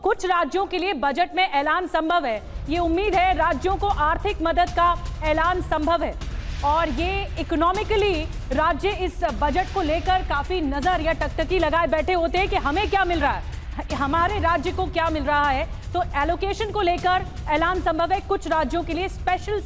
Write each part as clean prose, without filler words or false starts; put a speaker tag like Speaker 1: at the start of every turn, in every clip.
Speaker 1: कुछ राज्यों के लिए बजट में ऐलान संभव है। ये उम्मीद है राज्यों को आर्थिक मदद का ऐलान संभव है और ये इकोनॉमिकली राज्य इस बजट को लेकर काफी नजर या टकटकी लगाए बैठे होते हैं कि हमें क्या मिल रहा है, हमारे राज्य को क्या मिल रहा है। तो एलोकेशन को लेकर ऐलान संभव है। कुछ राज्यों के लिए स्पेशल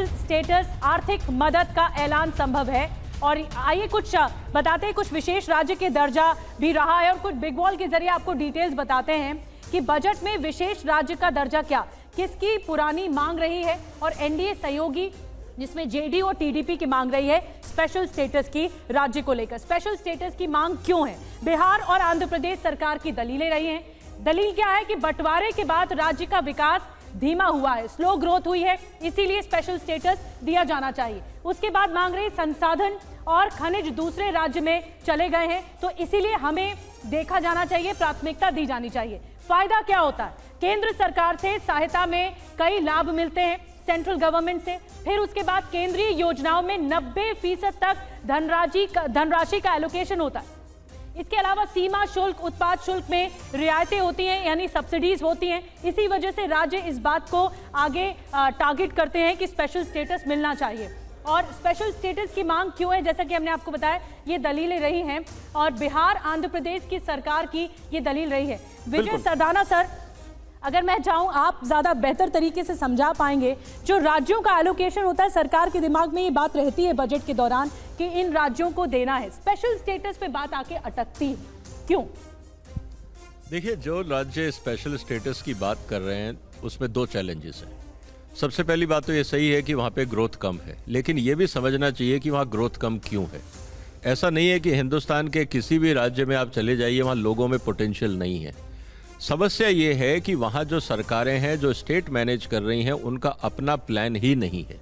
Speaker 1: स्टेटस आर्थिक मदद का ऐलान संभव है। और आइए कुछ बताते हैं, कुछ विशेष राज्य के दर्जा भी रहा है और कुछ बिग वॉल के जरिए आपको डिटेल्स बताते हैं कि बजट में विशेष राज्य का दर्जा क्या, किसकी पुरानी मांग रही है और एनडीए सहयोगी जिसमें जेडीयू और टीडीपी की मांग रही है स्पेशल स्टेटस की राज्य को लेकर। स्पेशल स्टेटस की मांग क्यों है? बिहार और आंध्र प्रदेश सरकार की दलीलें रही हैं। दलील क्या है कि बंटवारे के बाद राज्य का विकास धीमा हुआ है, स्लो ग्रोथ हुई है, इसीलिए स्पेशल स्टेटस दिया जाना चाहिए। उसके बाद मांग रही संसाधन और खनिज दूसरे राज्य में चले गए हैं, तो इसीलिए हमें देखा जाना चाहिए, प्राथमिकता दी जानी चाहिए। फायदा क्या होता है? केंद्र सरकार से सहायता में कई लाभ मिलते हैं, सेंट्रल गवर्नमेंट से। फिर उसके बाद केंद्रीय योजनाओं में 90% तक धनराशि का एलोकेशन होता है। इसके अलावा सीमा शुल्क, उत्पाद शुल्क में रियायतें होती हैं, यानी सब्सिडीज होती हैं। इसी वजह से राज्य इस बात को आगे टारगेट करते हैं कि स्पेशल स्टेटस मिलना चाहिए। और स्पेशल स्टेटस की मांग क्यों है? जैसा कि हमने आपको बताया, ये दलीलें रही हैं और बिहार आंध्र प्रदेश की सरकार की ये दलील रही है। विजय सरदाना सर, अगर मैं चाहूं आप ज्यादा बेहतर तरीके से समझा पाएंगे, जो राज्यों का एलोकेशन होता है, सरकार के दिमाग में ये बात रहती है बजट के दौरान कि इन राज्यों को देना है, स्पेशल स्टेटस पे बात आके अटकती है, क्यों?
Speaker 2: देखिए, जो राज्य स्पेशल स्टेटस की बात कर रहे हैं उसमें दो चैलेंजेस हैं। सबसे पहली बात तो ये सही है कि वहाँ पे ग्रोथ कम है, लेकिन ये भी समझना चाहिए कि वहाँ ग्रोथ कम क्यों है। ऐसा नहीं है कि हिंदुस्तान के किसी भी राज्य में आप चले जाइए वहाँ लोगों में पोटेंशियल नहीं है। समस्या ये है कि वहाँ जो सरकारें हैं, जो स्टेट मैनेज कर रही हैं, उनका अपना प्लान ही नहीं है।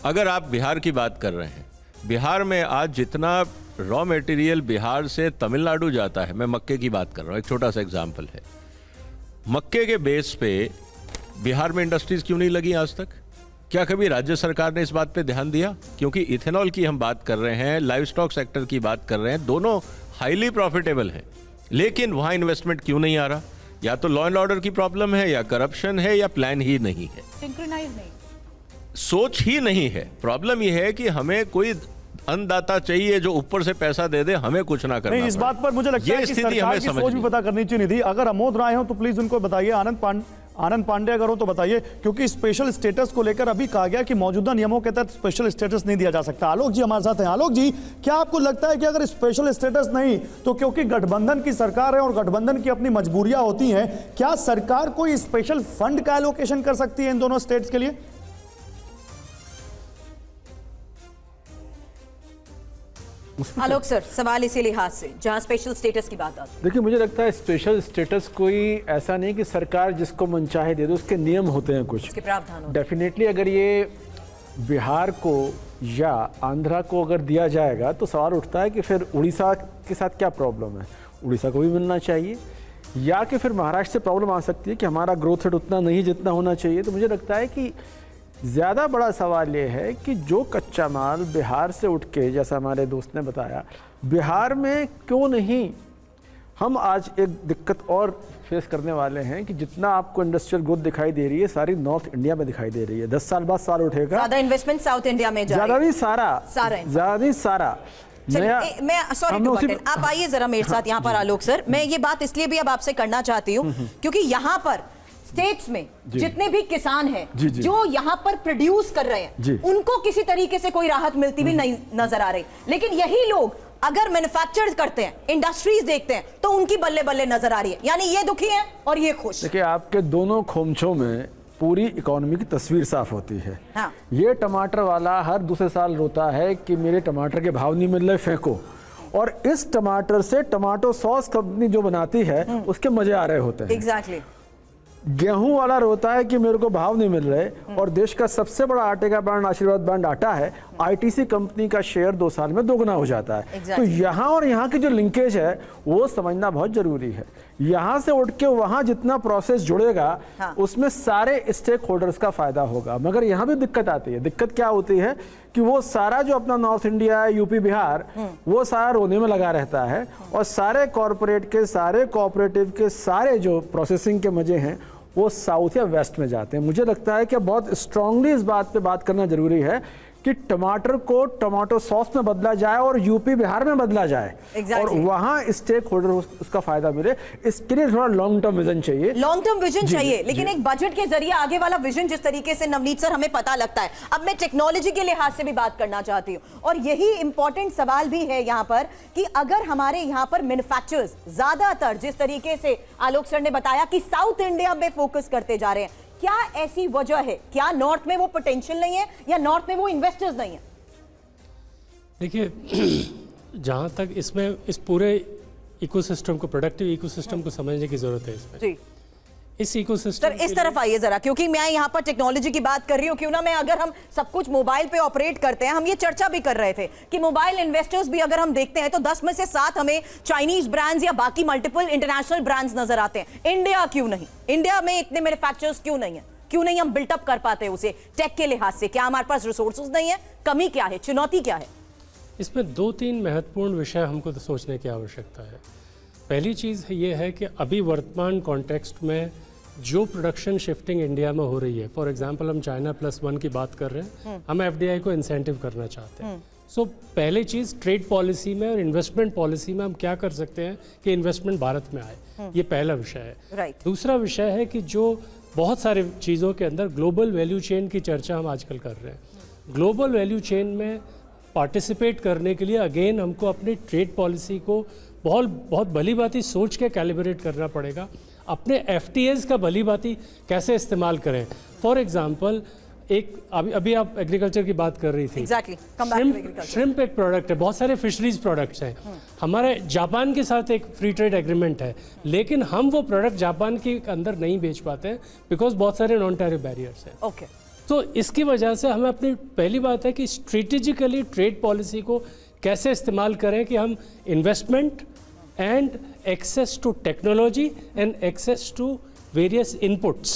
Speaker 2: अगर आप बिहार की बात कर रहे हैं, बिहार में आज जितना रॉ मटेरियल बिहार से तमिलनाडु जाता है, मैं मक्के की बात कर रहा हूँ, एक छोटा सा एग्जाम्पल है। मक्के के बेस पे बिहार में इंडस्ट्रीज क्यों नहीं लगी आज तक? क्या कभी राज्य सरकार ने इस बात पे ध्यान दिया? क्योंकि इथेनॉल की हम बात कर रहे हैं, लाइव स्टॉक सेक्टर की बात कर रहे हैं, दोनों हाईली प्रॉफिटेबल हैं, लेकिन वहाँ इन्वेस्टमेंट क्यों नहीं आ रहा? या तो लॉ एंड ऑर्डर की प्रॉब्लम है, या करप्शन है, या प्लान ही नहीं है,
Speaker 1: सिंक्रोनाइज नहीं,
Speaker 2: सोच ही नहीं है। प्रॉब्लम यह है कि हमें कोई अन्नदाता चाहिए जो ऊपर से पैसा दे दे, हमें कुछ ना करना।
Speaker 3: नहीं, इस बात पर मुझे लगता है कि सरकार की सोच भी पता करनी चाहिए थी। अगर अमोद राय हो तो प्लीज उनको बताइए, आनंद पांडे अगर हो तो बताइए, क्योंकि स्पेशल स्टेटस को लेकर अभी कहा गया कि मौजूदा नियमों के तहत स्पेशल स्टेटस नहीं दिया जा सकता। आलोक जी हमारे साथ हैं। आलोक जी, क्या आपको लगता है कि अगर स्पेशल स्टेटस नहीं, तो क्योंकि गठबंधन की सरकार है और गठबंधन की अपनी मजबूरियां होती हैं, क्या सरकार कोई स्पेशल फंड का एलोकेशन कर सकती है इन दोनों स्टेट्स के लिए?
Speaker 4: आलोक सर, सवाल इसी लिहाज से जहां स्पेशल स्टेटस की बात आती है।
Speaker 5: देखिए, मुझे लगता है स्पेशल स्टेटस कोई ऐसा नहीं कि सरकार जिसको मन चाहे दे दो, उसके नियम होते हैं, कुछ
Speaker 4: उसके प्रावधान होते हैं।
Speaker 5: डेफिनेटली अगर ये बिहार को या आंध्रा को अगर दिया जाएगा तो सवाल उठता है कि फिर उड़ीसा के साथ क्या प्रॉब्लम है? उड़ीसा को भी मिलना चाहिए, या कि फिर महाराष्ट्र से प्रॉब्लम आ सकती है कि हमारा ग्रोथ रेट उतना नहीं जितना होना चाहिए। तो मुझे लगता है कि ज़्यादा बड़ा सवाल ये है कि जो कच्चा माल बिहार से उठ के, जैसा हमारे दोस्त ने बताया, बिहार में क्यों नहीं? हम आज एक दिक्कत और फेस करने वाले हैं कि जितना आपको इंडस्ट्रियल ग्रोथ दिखाई दे रही है, सारी नॉर्थ इंडिया में दिखाई दे रही है। 10 साल बाद साल उठेगा,
Speaker 4: ज्यादा इन्वेस्टमेंट साउथ इंडिया में जा रही है।
Speaker 5: ज़्यादा नहीं सारा।
Speaker 4: मैं सॉरी टू बट आप आइए जरा मेरे साथ यहाँ पर आलोक सर। मैं ये बात इसलिए भी अब आपसे करना चाहती हूँ क्योंकि यहाँ पर स्टेट्स में जितने भी किसान हैं जो यहाँ पर प्रोड्यूस कर रहे हैं, उनको किसी तरीके से कोई राहत मिलती भी नहीं नजर आ रही। लेकिन यही लोग अगर मैन्युफैक्चर करते हैं, इंडस्ट्रीज देखते हैं, तो उनकी बल्ले बल्ले नजर आ रही है। यानी ये दुखी है और ये खुश।
Speaker 5: देखिए, आपके दोनों खोमचों में पूरी इकोनॉमी की तस्वीर साफ होती है। हाँ। ये टमाटर वाला हर दूसरे साल रोता है कि मेरे टमाटर के भाव नहीं मिल रहे, फेंको। और इस टमाटर से टमाटो सॉस कंपनी जो बनाती है उसके मजे आ रहे होते हैं।
Speaker 4: एग्जैक्टली।
Speaker 5: गेहूं वाला रोता है कि मेरे को भाव नहीं मिल रहे, और देश का सबसे बड़ा आटे का ब्रांड आशीर्वाद ब्रांड आटा है, आईटीसी कंपनी का शेयर 2 साल में दोगुना हो जाता है। तो यहाँ और यहाँ की जो लिंकेज है वो समझना बहुत जरूरी है। यहाँ से उठ के वहाँ जितना प्रोसेस जुड़ेगा उसमें सारे स्टेक होल्डर्स का फायदा होगा। मगर यहाँ भी दिक्कत आती है। दिक्कत क्या होती है कि वो सारा जो अपना नॉर्थ इंडिया, यूपी, बिहार, वो सारा रोने में लगा रहता है और सारे कॉरपोरेट के, सारे कोऑपरेटिव के, सारे जो प्रोसेसिंग के मजे हैं वो साउथ या वेस्ट में जाते हैं। मुझे लगता है कि बहुत स्ट्रांगली इस बात पे बात करना जरूरी है कि टमाटर को टमाटो सॉस में बदला जाए और यूपी, बिहार में बदला जाए और वहां स्टेक होल्डर उसका फायदा मिले। इसके लिए थोड़ा लॉन्ग टर्म विजन चाहिए,
Speaker 4: लॉन्ग टर्म विजन चाहिए, लेकिन एक बजट के जरिए आगे वाला विजन जिस तरीके से नवनीत सर हमें पता लगता है। अब मैं टेक्नोलॉजी के लिहाज से भी बात करना चाहती हूँ और यही इंपॉर्टेंट सवाल भी है यहाँ पर कि अगर हमारे यहाँ पर मैन्युफैक्चरर्स ज्यादातर जिस तरीके से आलोक सर ने बताया कि साउथ इंडिया में फोकस करते जा रहे हैं, क्या ऐसी वजह है? क्या नॉर्थ में वो पोटेंशियल नहीं है या नॉर्थ में वो इन्वेस्टर्स नहीं है?
Speaker 6: देखिए, जहाँ तक इसमें इस पूरे इकोसिस्टम को, प्रोडक्टिव इकोसिस्टम को समझने की जरूरत है इसमें। जी। इस इकोसिस्टम
Speaker 4: सर इस तरफ आइए जरा, क्योंकि मैं यहाँ पर टेक्नोलॉजी की बात कर रही हूँ। क्यों ना मैं, अगर हम सब कुछ मोबाइल पे ऑपरेट करते हैं, हम ये चर्चा भी कर रहे थे कि मोबाइल इन्वेस्टर्स भी अगर हम देखते हैं तो 10 में से 7 हमें चाइनीज ब्रांड्स या बाकी मल्टीपल इंटरनेशनल ब्रांड्स नजर आते हैं। इंडिया क्यों नहीं? इंडिया में इतने मैन्युफैक्चरर्स क्यों नहीं है? क्यों नहीं हम बिल्टअप कर पाते उसे टेक के लिहाज से? क्या हमारे पास रिसोर्सेज नहीं है? कमी क्या है? चुनौती क्या है?
Speaker 6: इसमें 2-3 महत्वपूर्ण विषय हमको तो सोचने की आवश्यकता है। पहली चीज़ ये है कि अभी वर्तमान कॉन्टेक्स्ट में जो प्रोडक्शन शिफ्टिंग इंडिया में हो रही है, फॉर एग्जांपल हम चाइना +1 की बात कर रहे हैं, हम एफडीआई को इंसेंटिव करना चाहते हैं। सो पहली चीज़ ट्रेड पॉलिसी में और इन्वेस्टमेंट पॉलिसी में हम क्या कर सकते हैं कि इन्वेस्टमेंट भारत में आए, ये पहला विषय है। दूसरा विषय है कि जो बहुत सारे चीज़ों के अंदर ग्लोबल वैल्यू चेन की चर्चा हम आजकल कर रहे हैं। ग्लोबल वैल्यू चेन में पार्टिसिपेट करने के लिए अगेन हमको अपनी ट्रेड पॉलिसी को बहुत भली भांति सोच के कैलिब्रेट करना पड़ेगा। अपने एफटीएस का भली भांति कैसे इस्तेमाल करें। फॉर एग्जांपल, एक अभी आप एग्रीकल्चर की बात कर रही थी। श्रिम्प एक प्रोडक्ट है, बहुत सारे फिशरीज प्रोडक्ट्स हैं। हमारे जापान के साथ एक फ्री ट्रेड एग्रीमेंट है, लेकिन हम वो प्रोडक्ट जापान के अंदर नहीं बेच पाते हैं बिकॉज बहुत सारे नॉन टैरिफ बैरियर्स हैं।
Speaker 4: ओके,
Speaker 6: तो इसकी वजह से हमें अपनी पहली बात है कि स्ट्रेटेजिकली ट्रेड पॉलिसी को कैसे इस्तेमाल करें कि हम investment and access to technology and access to various inputs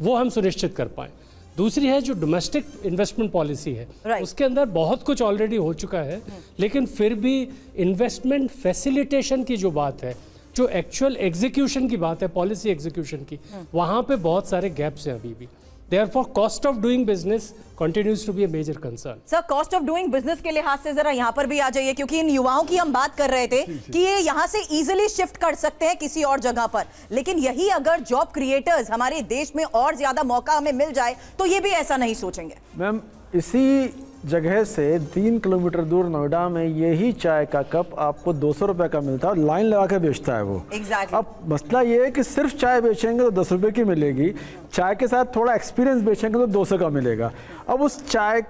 Speaker 6: वो हम सुनिश्चित कर पाएँ। दूसरी है जो डोमेस्टिक इन्वेस्टमेंट पॉलिसी है, उसके अंदर बहुत कुछ ऑलरेडी हो चुका है, लेकिन फिर भी इन्वेस्टमेंट फैसिलिटेशन की जो बात है, जो एक्चुअल एग्जीक्यूशन की बात है, पॉलिसी एग्जीक्यूशन की, वहाँ पे बहुत सारे गैप्स हैं अभी भी। Therefore, cost of doing business continues to be a major concern.
Speaker 4: Sir, cost of doing business के लिहाज से जरा यहाँ पर भी आ जाइए, क्योंकि इन युवाओं की हम बात कर रहे थे कि ये यहाँ से इजीली शिफ्ट कर सकते हैं किसी और जगह पर, लेकिन यही अगर जॉब क्रिएटर्स हमारे देश में और ज्यादा मौका हमें मिल जाए तो ये भी ऐसा नहीं सोचेंगे।
Speaker 5: मैम, इसी जगह से 3 किलोमीटर दूर नोएडा में यही चाय का कप आपको 200 रुपए का मिलता है और लाइन लगा के बेचता है वो।
Speaker 4: Exactly.
Speaker 5: अब मसला ये है कि सिर्फ चाय बेचेंगे तो 10 रुपए की मिलेगी, चाय के साथ थोड़ा एक्सपीरियंस बेचेंगे तो 200 का मिलेगा। अब उस चाय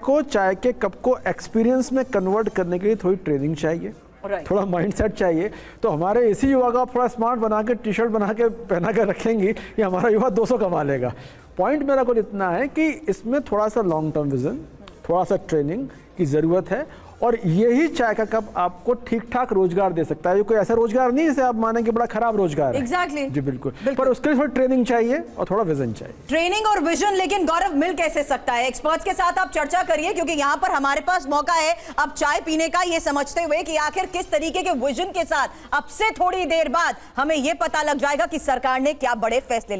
Speaker 5: के कप को एक्सपीरियंस में कन्वर्ट करने के लिए थोड़ी ट्रेनिंग चाहिए, थोड़ा माइंडसेट चाहिए। तो हमारे इसी युवा का थोड़ा स्मार्ट बना के टी शर्ट बना के पहना के रखेंगे कि हमारा युवा 200 कमा लेगा। पॉइंट मेरा कुल इतना है कि इसमें थोड़ा सा लॉन्ग टर्म विजन, थोड़ा सा ट्रेनिंग की ज़रूरत है और यही चाय का कप आपको ठीक ठाक रोजगार दे सकता है। ये कोई ऐसा रोजगार नहीं जिसे आप माने कि बड़ा खराब रोजगार है।
Speaker 4: Exactly.
Speaker 5: जी बिल्कुल, पर उसके लिए थोड़ी ट्रेनिंग चाहिए और थोड़ा विजन चाहिए।
Speaker 4: ट्रेनिंग और विजन, लेकिन गौरव मिल कैसे सकता है? एक्सपर्ट्स के साथ आप चर्चा करिए, क्योंकि यहाँ पर हमारे पास मौका है अब चाय पीने का, ये समझते हुए कि आखिर किस तरीके के विजन के साथ अब से थोड़ी देर बाद हमें ये पता लग जाएगा कि सरकार ने क्या बड़े फैसले लिए।